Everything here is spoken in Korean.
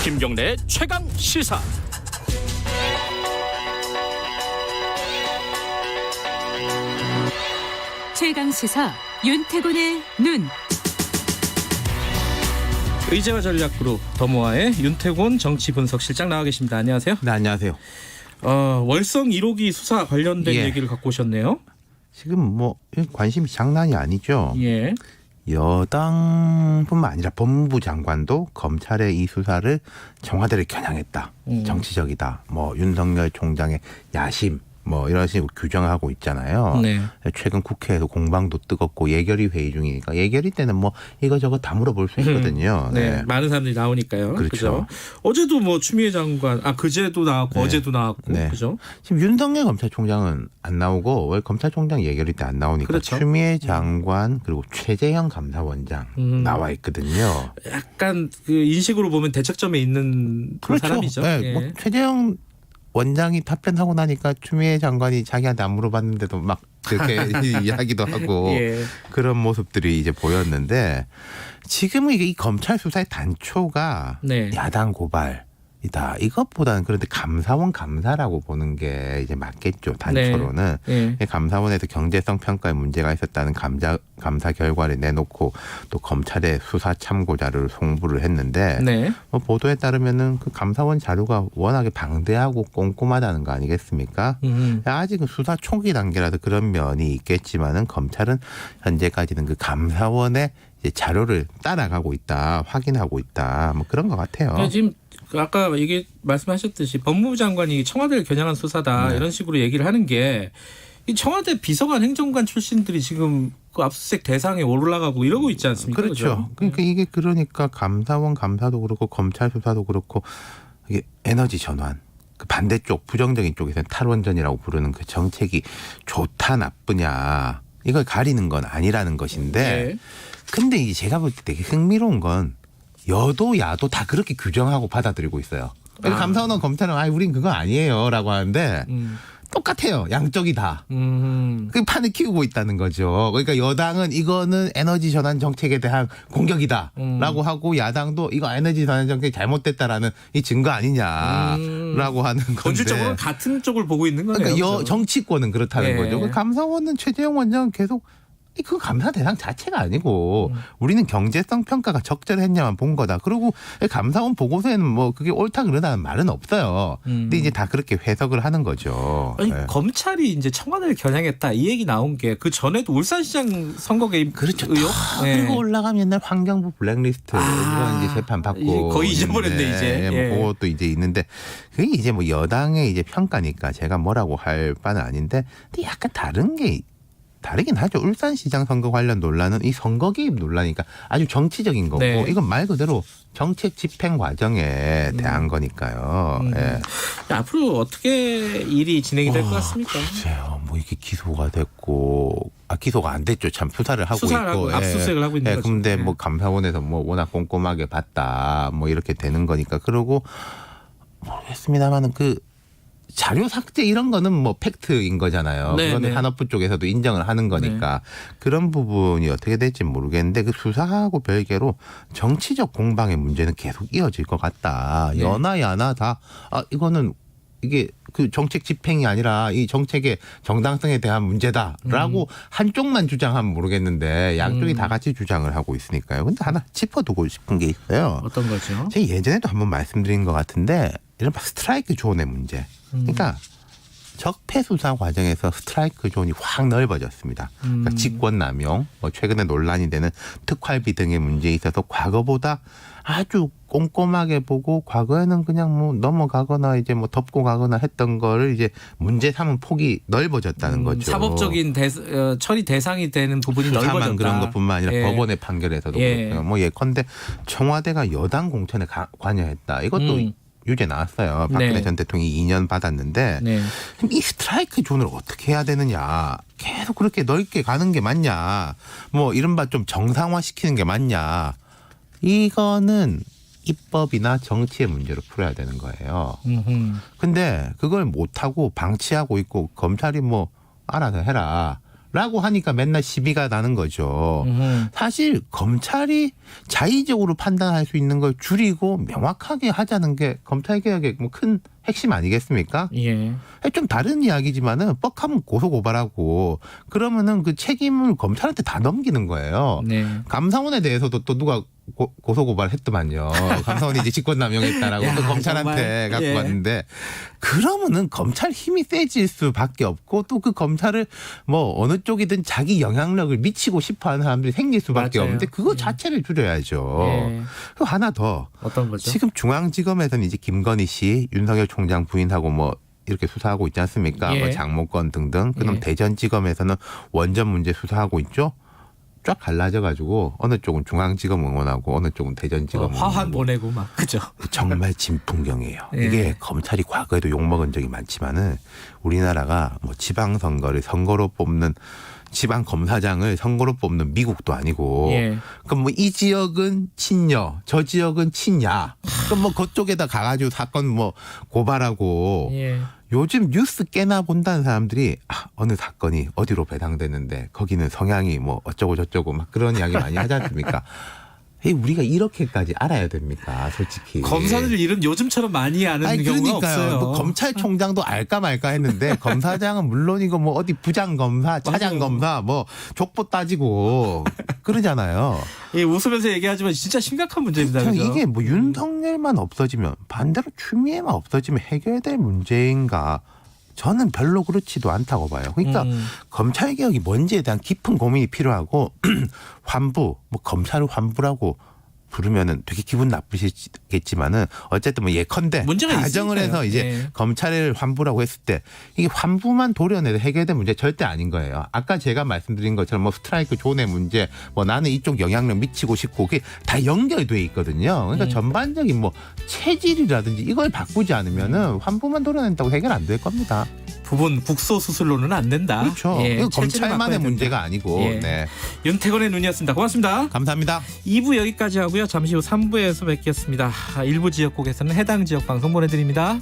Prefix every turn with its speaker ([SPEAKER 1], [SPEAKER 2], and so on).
[SPEAKER 1] 김경래 최강 시사.
[SPEAKER 2] 최강 시사 윤태곤의 눈.
[SPEAKER 3] 의제와 전략그룹 더모아의 윤태곤 정치분석실장 나와 계십니다. 안녕하세요.
[SPEAKER 4] 네, 안녕하세요.
[SPEAKER 3] 월성 1호기 수사 관련된
[SPEAKER 4] 예.
[SPEAKER 3] 얘기를 갖고 오셨네요.
[SPEAKER 4] 지금 뭐 관심이 장난이 아니죠.
[SPEAKER 3] 예.
[SPEAKER 4] 여당뿐만 아니라 법무부 장관도 검찰의 이 수사를 청와대를 겨냥했다. 정치적이다. 뭐 윤석열 총장의 야심 뭐 이런 식으로 규정하고 있잖아요.
[SPEAKER 3] 네.
[SPEAKER 4] 최근 국회에서 공방도 뜨겁고 예결위 회의 중이니까 예결위 때는 뭐 이거저거 다 물어볼 수 있거든요.
[SPEAKER 3] 네.
[SPEAKER 4] 네.
[SPEAKER 3] 많은 사람들이 나오니까요.
[SPEAKER 4] 그렇죠.
[SPEAKER 3] 그죠? 어제도 뭐 추미애 장관, 그제도 나왔고
[SPEAKER 4] 네.
[SPEAKER 3] 어제도 나왔고,
[SPEAKER 4] 네.
[SPEAKER 3] 그죠?
[SPEAKER 4] 지금 윤석열 검찰총장은 안 나오고 왜 검찰총장 예결위 때 안 나오니까
[SPEAKER 3] 그렇죠.
[SPEAKER 4] 추미애 장관 그리고 최재형 감사원장 나와 있거든요.
[SPEAKER 3] 약간 그 인식으로 보면 대척점에 있는 그 사람이죠.
[SPEAKER 4] 네,
[SPEAKER 3] 예.
[SPEAKER 4] 뭐 최재형 원장이 답변하고 나니까 추미애 장관이 자기한테 안 물어봤는데도 막 그렇게 이야기도 하고
[SPEAKER 3] 예.
[SPEAKER 4] 그런 모습들이 이제 보였는데 지금은 이게 이 검찰 수사의 단초가
[SPEAKER 3] 네.
[SPEAKER 4] 야당 고발이다. 이것보다는 그런데 감사원 감사라고 보는 게 이제 맞겠죠. 단초로는.
[SPEAKER 3] 네.
[SPEAKER 4] 감사원에서 경제성 평가에 문제가 있었다는 감사 결과를 내놓고 또 검찰의 수사 참고 자료를 송부를 했는데
[SPEAKER 3] 네.
[SPEAKER 4] 뭐 보도에 따르면은 그 감사원 자료가 워낙에 방대하고 꼼꼼하다는 거 아니겠습니까? 아직은 수사 초기 단계라서 그런 면이 있겠지만은 검찰은 현재까지는 그 감사원의 이제 자료를 따라가고 있다, 확인하고 있다, 뭐 그런 것 같아요.
[SPEAKER 3] 네, 지금 아까 말씀하셨듯이 법무부 장관이 청와대를 겨냥한 수사다
[SPEAKER 4] 네.
[SPEAKER 3] 이런 식으로 얘기를 하는 게 이 청와대 비서관 행정관 출신들이 지금 그 압수수색 대상에 올라가고 이러고 있지 않습니까?
[SPEAKER 4] 그렇죠. 그러니까 이게 그러니까 감사원 감사도 그렇고 검찰 수사도 그렇고 이게 에너지 전환. 그 반대쪽 부정적인 쪽에서는 탈원전이라고 부르는 그 정책이 좋다 나쁘냐 이걸 가리는 건 아니라는 것인데
[SPEAKER 3] 네.
[SPEAKER 4] 근데 이제 제가 볼 때 되게 흥미로운 건 여도 야도 다 그렇게 규정하고 받아들이고 있어요. 그러니까 감사원은 검찰은 우린 그거 아니에요라고 하는데 똑같아요. 양쪽이 다. 그 판을 키우고 있다는 거죠. 그러니까 여당은 이거는 에너지 전환 정책에 대한 공격이다라고 하고 야당도 이거 에너지 전환 정책이 잘못됐다라는 이 증거 아니냐라고 하는 건데.
[SPEAKER 3] 본질적으로는 같은 쪽을 보고 있는 거네요.
[SPEAKER 4] 그러니까
[SPEAKER 3] 그렇죠?
[SPEAKER 4] 정치권은 그렇다는
[SPEAKER 3] 예.
[SPEAKER 4] 거죠. 그 감사원은 최재형 원장은 계속 그 감사 대상 자체가 아니고 우리는 경제성 평가가 적절했냐만 본 거다. 그리고 감사원 보고서에는 뭐 그게 옳다 그러다는 말은 없어요. 근데 이제 다 그렇게 해석을 하는 거죠.
[SPEAKER 3] 아니,
[SPEAKER 4] 네.
[SPEAKER 3] 검찰이 이제 청와대를 겨냥했다 이 얘기 나온 게 그 전에도 울산시장 선거 개입
[SPEAKER 4] 그렇죠.
[SPEAKER 3] 의혹.
[SPEAKER 4] 그리고 올라가면 옛날 환경부 블랙리스트 이건 이제 재판 받고
[SPEAKER 3] 거의 잊어버렸네
[SPEAKER 4] 있는데,
[SPEAKER 3] 이제.
[SPEAKER 4] 뭐
[SPEAKER 3] 예.
[SPEAKER 4] 그것도 이제 있는데 그게 이제 뭐 여당의 이제 평가니까 제가 뭐라고 할 바는 아닌데 근데 약간 다르긴 하죠. 울산시장 선거 관련 논란은 이 선거 개입 논란이니까 아주 정치적인 거고
[SPEAKER 3] 네.
[SPEAKER 4] 이건 말 그대로 정책 집행 과정에 대한 거니까요. 예.
[SPEAKER 3] 앞으로 어떻게 일이 진행이 될 것 같습니까?
[SPEAKER 4] 글쎄요. 뭐 이게 기소가 됐고 기소가 안 됐죠. 참 수사를 하고
[SPEAKER 3] 수사를
[SPEAKER 4] 있고
[SPEAKER 3] 하고 압수수색을 하고 있는 거죠.
[SPEAKER 4] 근데
[SPEAKER 3] 네.
[SPEAKER 4] 뭐 감사원에서 뭐 워낙 꼼꼼하게 봤다. 뭐 이렇게 되는 거니까 그러고 모르겠습니다만은 그 자료 삭제 이런 거는 뭐 팩트인 거잖아요.
[SPEAKER 3] 네,
[SPEAKER 4] 그거는
[SPEAKER 3] 네.
[SPEAKER 4] 산업부 쪽에서도 인정을 하는 거니까 그런 부분이 어떻게 될지 모르겠는데 그 수사하고 별개로 정치적 공방의 문제는 계속 이어질 것 같다.
[SPEAKER 3] 네.
[SPEAKER 4] 여나 야나 다 이거는 이게 그 정책 집행이 아니라 이 정책의 정당성에 대한 문제다라고 한쪽만 주장하면 모르겠는데 양쪽이 다 같이 주장을 하고 있으니까요. 근데 하나 짚어두고 싶은 게 있어요.
[SPEAKER 3] 어떤 거죠?
[SPEAKER 4] 제가 예전에도 한번 말씀드린 것 같은데 이른바 스트라이크 존의 문제. 그러니까 적폐 수사 과정에서 스트라이크 존이 확 넓어졌습니다. 그러니까 직권 남용, 최근에 논란이 되는 특활비 등의 문제에 있어서 과거보다 아주 꼼꼼하게 보고 과거에는 그냥 뭐 넘어가거나 이제 뭐 덮고 가거나 했던 거를 이제 문제 삼은 폭이 넓어졌다는 거죠.
[SPEAKER 3] 사법적인 처리 대상이 되는 부분이
[SPEAKER 4] 수사만
[SPEAKER 3] 넓어졌다.
[SPEAKER 4] 그런 것뿐만 아니라
[SPEAKER 3] 예.
[SPEAKER 4] 법원의 판결에서도
[SPEAKER 3] 예.
[SPEAKER 4] 그렇고요. 뭐 예컨대 청와대가 여당 공천에 관여했다. 이것도 유죄 나왔어요. 박근혜
[SPEAKER 3] 네.
[SPEAKER 4] 전 대통령이 2년 받았는데
[SPEAKER 3] 네.
[SPEAKER 4] 그럼 이 스트라이크 존을 어떻게 해야 되느냐. 계속 그렇게 넓게 가는 게 맞냐. 뭐 이른바 좀 정상화시키는 게 맞냐. 이거는 입법이나 정치의 문제로 풀어야 되는 거예요. 근데 그걸 못하고 방치하고 있고 검찰이 뭐 알아서 해라. 라고 하니까 맨날 시비가 나는 거죠. 사실 검찰이 자의적으로 판단할 수 있는 걸 줄이고 명확하게 하자는 게 검찰개혁의 뭐 큰 핵심 아니겠습니까?
[SPEAKER 3] 예.
[SPEAKER 4] 좀 다른 이야기지만은 뻑하면 고소고발하고 그러면은 그 책임을 검찰한테 다 넘기는 거예요.
[SPEAKER 3] 네.
[SPEAKER 4] 감사원에 대해서도 또 누가 고소고발했더만요. 감사원이 이제 직권남용했다라고
[SPEAKER 3] 야,
[SPEAKER 4] 또 검찰한테
[SPEAKER 3] 정말.
[SPEAKER 4] 갖고
[SPEAKER 3] 예.
[SPEAKER 4] 왔는데 그러면은 검찰 힘이 세질 수밖에 없고 또 그 검찰을 뭐 어느 쪽이든 자기 영향력을 미치고 싶어하는 사람들이 생길 수밖에
[SPEAKER 3] 맞아요.
[SPEAKER 4] 없는데 그거 자체를 줄여야죠.
[SPEAKER 3] 예.
[SPEAKER 4] 그리고 하나 더
[SPEAKER 3] 어떤 거죠?
[SPEAKER 4] 지금 중앙지검에서는 이제 김건희 씨, 윤석열 총장 부인하고 뭐 이렇게 수사하고 있지 않습니까?
[SPEAKER 3] 예.
[SPEAKER 4] 뭐 장모권 등등. 그럼
[SPEAKER 3] 예.
[SPEAKER 4] 대전지검에서는 원전 문제 수사하고 있죠. 쫙 갈라져가지고 어느 쪽은 중앙지검 응원하고 어느 쪽은 대전지검
[SPEAKER 3] 화환
[SPEAKER 4] 응원하고.
[SPEAKER 3] 보내고 막 그죠?
[SPEAKER 4] 정말 진풍경이에요.
[SPEAKER 3] 예.
[SPEAKER 4] 이게 검찰이 과거에도 욕먹은 적이 많지만은 우리나라가 뭐 지방선거를 선거로 뽑는 지방검사장을 선거로 뽑는 미국도 아니고
[SPEAKER 3] 예.
[SPEAKER 4] 그럼 뭐 이 지역은 친여 저 지역은 친야 그럼 뭐 그쪽에다 가가지고 사건 뭐 고발하고
[SPEAKER 3] 예.
[SPEAKER 4] 요즘 뉴스 꽤나 본다는 사람들이 어느 사건이 어디로 배당됐는데 거기는 성향이 뭐 어쩌고 저쩌고 막 그런 이야기 많이 하지 않습니까? 우리가 이렇게까지 알아야 됩니까? 솔직히.
[SPEAKER 3] 검사들 이름 요즘처럼 많이 아는 경우가
[SPEAKER 4] 그러니까요.
[SPEAKER 3] 없어요.
[SPEAKER 4] 뭐 검찰총장도 알까 말까 했는데 검사장은 물론이고 뭐 어디 부장검사, 차장검사 뭐 족보 따지고 그러잖아요.
[SPEAKER 3] 예, 웃으면서 얘기하지만 진짜 심각한 문제입니다. 그죠?
[SPEAKER 4] 이게 뭐 윤석열만 없어지면 반대로 추미애만 없어지면 해결될 문제인가? 저는 별로 그렇지도 않다고 봐요. 그러니까 검찰개혁이 뭔지에 대한 깊은 고민이 필요하고 환부, 뭐 검찰을 환부라고 부르면은 되게 기분 나쁘시겠지만은 어쨌든 뭐 예컨대
[SPEAKER 3] 문제가
[SPEAKER 4] 가정을
[SPEAKER 3] 있으니까요.
[SPEAKER 4] 해서 이제
[SPEAKER 3] 예.
[SPEAKER 4] 검찰을 환부라고 했을 때 이게 환부만 도려내도 해결될 문제 절대 아닌 거예요. 아까 제가 말씀드린 것처럼 뭐 스트라이크 존의 문제, 뭐 나는 이쪽 영향력 미치고 싶고 그게 다 연결돼 있거든요. 그러니까 전반적인 뭐 체질이라든지 이걸 바꾸지 않으면은 환부만 도려낸다고 해결 안 될 겁니다.
[SPEAKER 3] 부분 국소 수술로는 안 된다.
[SPEAKER 4] 그렇죠.
[SPEAKER 3] 예,
[SPEAKER 4] 이거
[SPEAKER 3] 체질을 바꿔야
[SPEAKER 4] 검찰만의
[SPEAKER 3] 된다.
[SPEAKER 4] 문제가 아니고.
[SPEAKER 3] 예.
[SPEAKER 4] 네.
[SPEAKER 3] 윤태곤의 눈이었습니다. 고맙습니다.
[SPEAKER 4] 감사합니다.
[SPEAKER 3] 2부 여기까지 하고요. 잠시 후 3부에서 뵙겠습니다. 일부 지역국에서는 해당 지역 방송 보내드립니다.